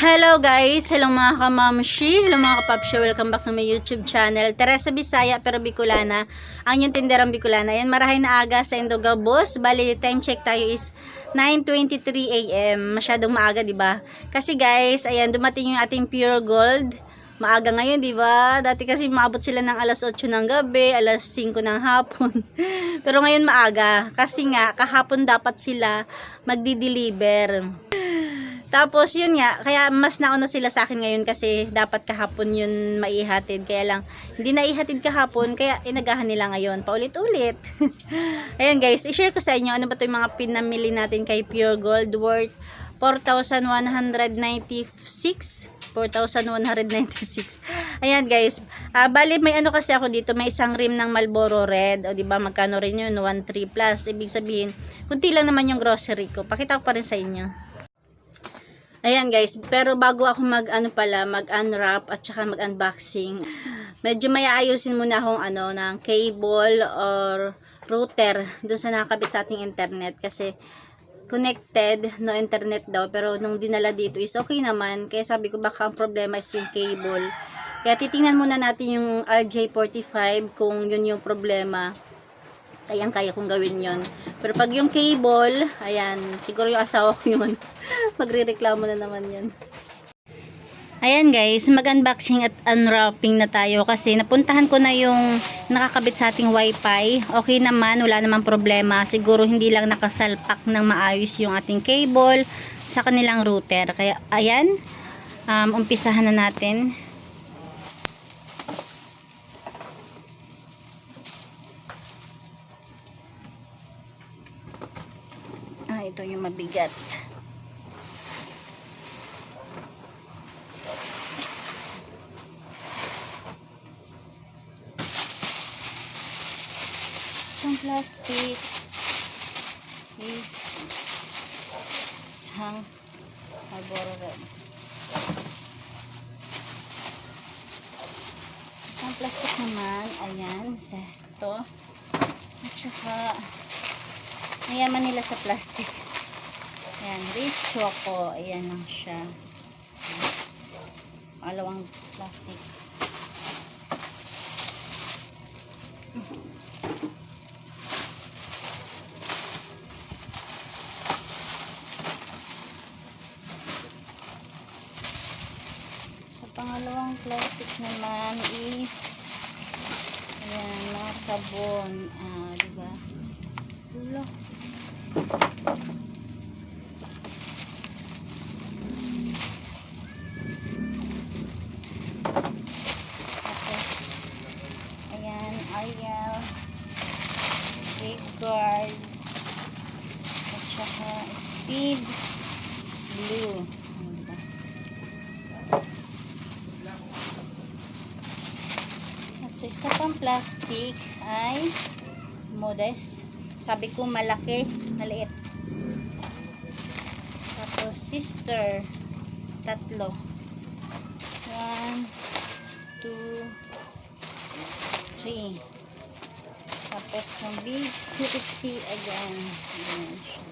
Hello guys! Hello mga kamamshi! Hello mga kapapsya! Welcome back to my YouTube channel. Teresa Bisaya pero Bicolana. Ang yung tinderang Bicolana. Yan, marahay na aga sa Indogabos. Bali, time check tayo is 9:23 AM. Masyadong maaga, di ba? Kasi guys, ayan, dumating yung ating pure gold. Maaga ngayon, di ba? Dati kasi maabot sila ng alas 8 ng gabi, alas 5 ng hapon. Pero ngayon maaga. Kasi nga, kahapon dapat sila magdi-deliver. Tapos yun nga, kaya mas nauna sila sa akin ngayon kasi dapat kahapon yun maihatid. Kaya lang, hindi na ihatid kahapon, kaya inagahan nila ngayon. Paulit-ulit. Ayan guys, i-share ko sa inyo ano ba ito yung mga pinamili natin kay Pure Gold worth 4,196. 4,196. Ayan guys, bali may ano kasi ako dito, may isang rim ng Marlboro Red. O diba, magkano rin yun? 1.3 plus. Ibig sabihin, kunti lang naman yung grocery ko. Pakita ko pa rin sa inyo. Ayan guys, pero bago ako mag-unwrap at saka mag-unboxing, medyo may ayusin muna akong ng cable or router dun sa nakakabit sa ating internet kasi connected, no internet daw, pero nung dinala dito is okay naman, kaya sabi ko baka ang problema is yung cable. Kaya titingnan muna natin yung RJ45 kung yun yung problema. Ayan, kaya kong gawin yon. Pero pag yung cable, ayan, siguro yung asawa ko yun. Magre-reklamo na naman yun. Ayan guys, mag-unboxing at unwrapping na tayo kasi napuntahan ko na yung nakakabit sa ating wifi. Okay naman, wala namang problema. Siguro hindi lang nakasalpak ng maayos yung ating cable sa kanilang router. Kaya ayan, umpisahan na natin. Ito yung mabigat. Itong plastic is isang Marlboro Red. Itong plastic naman, ayan, sesto. At saka mayaman nila sa plastic. Ayan, rich choco. Ayan lang siya. Pangalawang plastic. Sa pangalawang plastic naman is ayan, mga sabon. Diba? Dulo. Ariel, Safeguard, at saka Speed Blue. At so, isa pang plastic ay Modest. Sabi ko malaki, maliit. Tapos Sister, 3. 1, 2, 3. Tapos yung big 50 again. Ayan siya.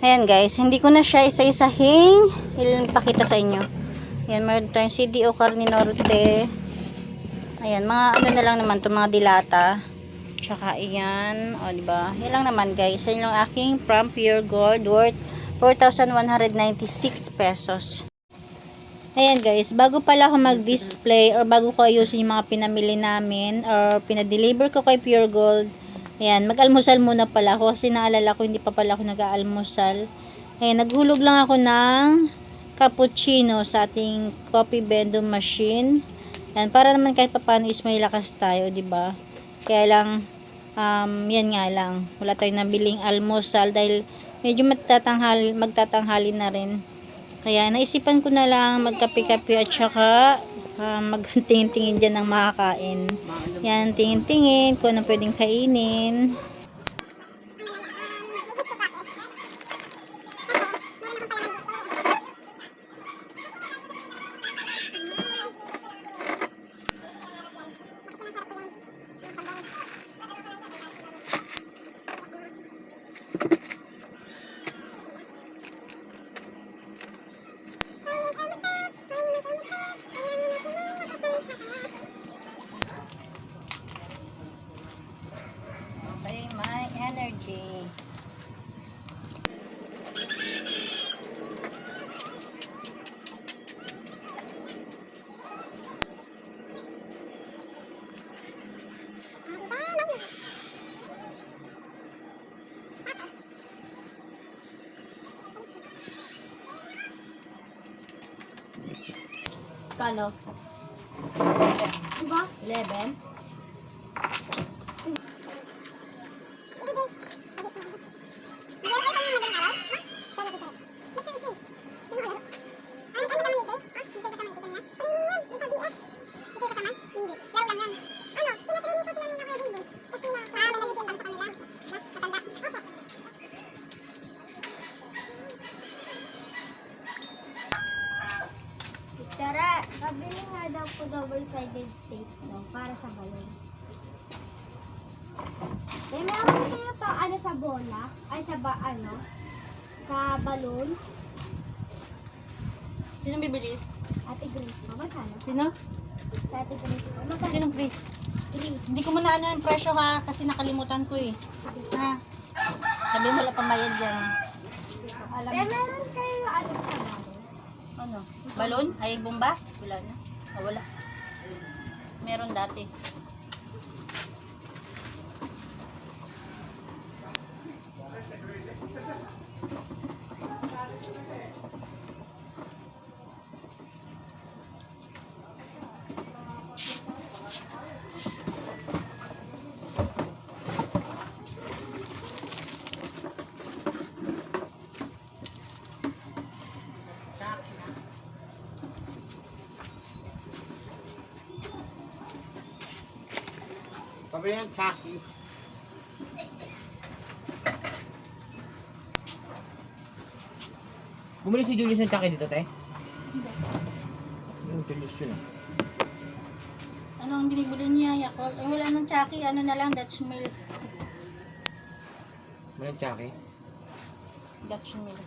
Ayan guys, hindi ko na siya isa-isahing ipakita sa inyo. Ayan, meron tayong CDO Carne Norte. Ayan, mga ano na lang naman to, mga dilata. Tsaka ayan, o diba? Yan lang naman guys. Yan yung aking from Pure Gold worth 4,196 pesos. Ayan guys, bago pala ako mag-display or bago ko ayusin yung mga pinamili namin or pinadeliver ko kay Pure Gold, ayan, mag-almusal muna pala ako kasi naalala ko hindi pa pala ako nag-aalmusal. Ayan, naghulog lang ako ng cappuccino sa ating coffee vending machine. Ayan, para naman kahit paano is may lakas tayo, diba? Kaya lang, yan nga lang, wala tayong nabiling almusal dahil medyo magtatanghali na rin. Kaya naisipan ko na lang magkape-kape at saka magtingin-tingin dyan ng makakain. Yan, tingin-tingin kung ano pwedeng kainin. Okay, my energy. Kano? Diba? 11? Tara, pabili nga daw po double-sided tape no, para sa balon. Eh, meron kayo pa ano sa bola? Ay, sa sa balon? Sino bibili? Ate Grace po, magkano? Sino? Sa Ate Grace po, magkano? Sino Chris? Grace. Hindi ko muna ano yung presyo ha, kasi nakalimutan ko eh. Ha? Sabi mo wala pamayad dyan. Alam Eh, meron kayo ano sa balon? ano? Balon? Ay, bomba? Wala na. Ah, wala. Meron dati. Pabili ng Chucky. Bumili si Julius ng Chucky dito, te? Hindi. Yung Julius yun. Ano ang binibili niya? Yakult? Ay, wala nang Chucky. Ano na lang? Dutch Mill. Bumili ng Chucky. Dutch Mill.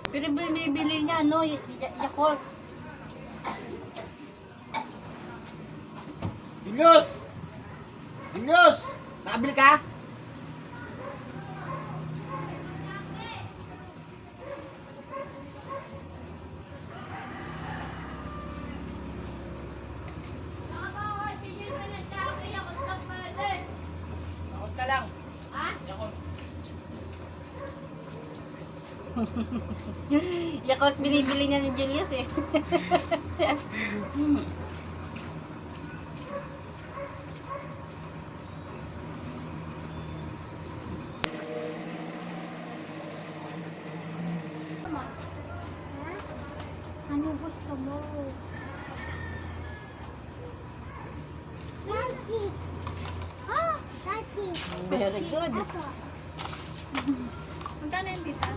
Pero binibili niya, ano? Yakult. Julius! Julius! Nakabili ka? Takot ka lang. Ha? Yakult binibili niya ni Julius eh. Ano gusto mo? Darkies! Ah! Darkies! Very good. Ako. Magkano yung tita?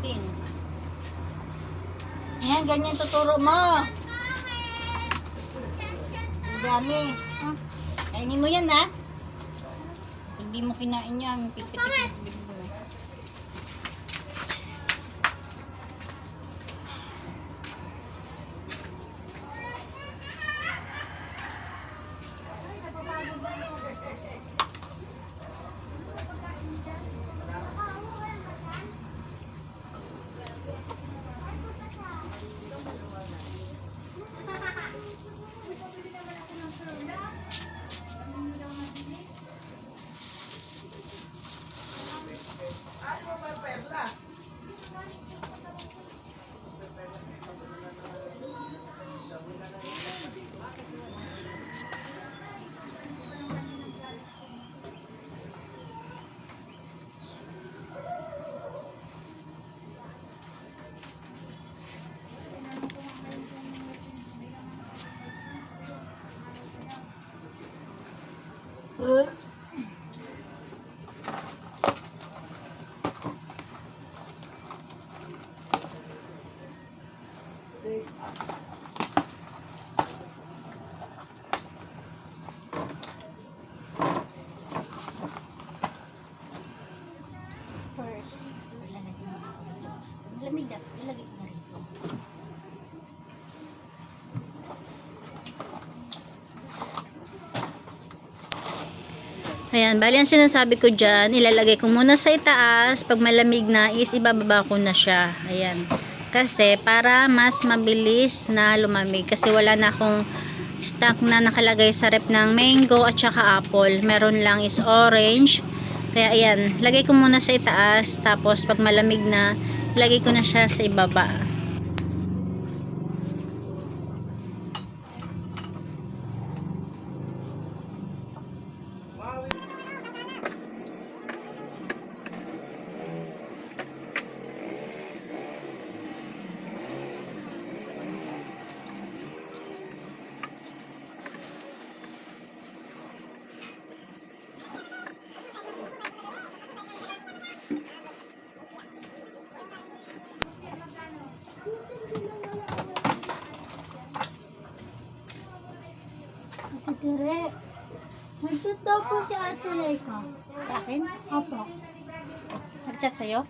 15. Yan, ganyan tuturo mo. Ang dami. Kainin mo yan ha. Hindi mo kinain yan. Pipit-pipit mo. First, lamig na, ilagay ko na rito. Ayan, bali ang sinasabi ko dyan, ilalagay ko muna sa itaas, pag malamig na is ibababa ko na siya. Ayan, kasi para mas mabilis na lumamig, kasi wala na akong stock na nakalagay sa rep ng mango at saka apple. Meron lang is orange. Kaya ayan, lagay ko muna sa itaas, tapos pag malamig na, lagay ko na siya sa ibaba. Ate Tere, nag-chat daw po si Ate Reka. Sa akin? Opo. Nag-chat sa'yo?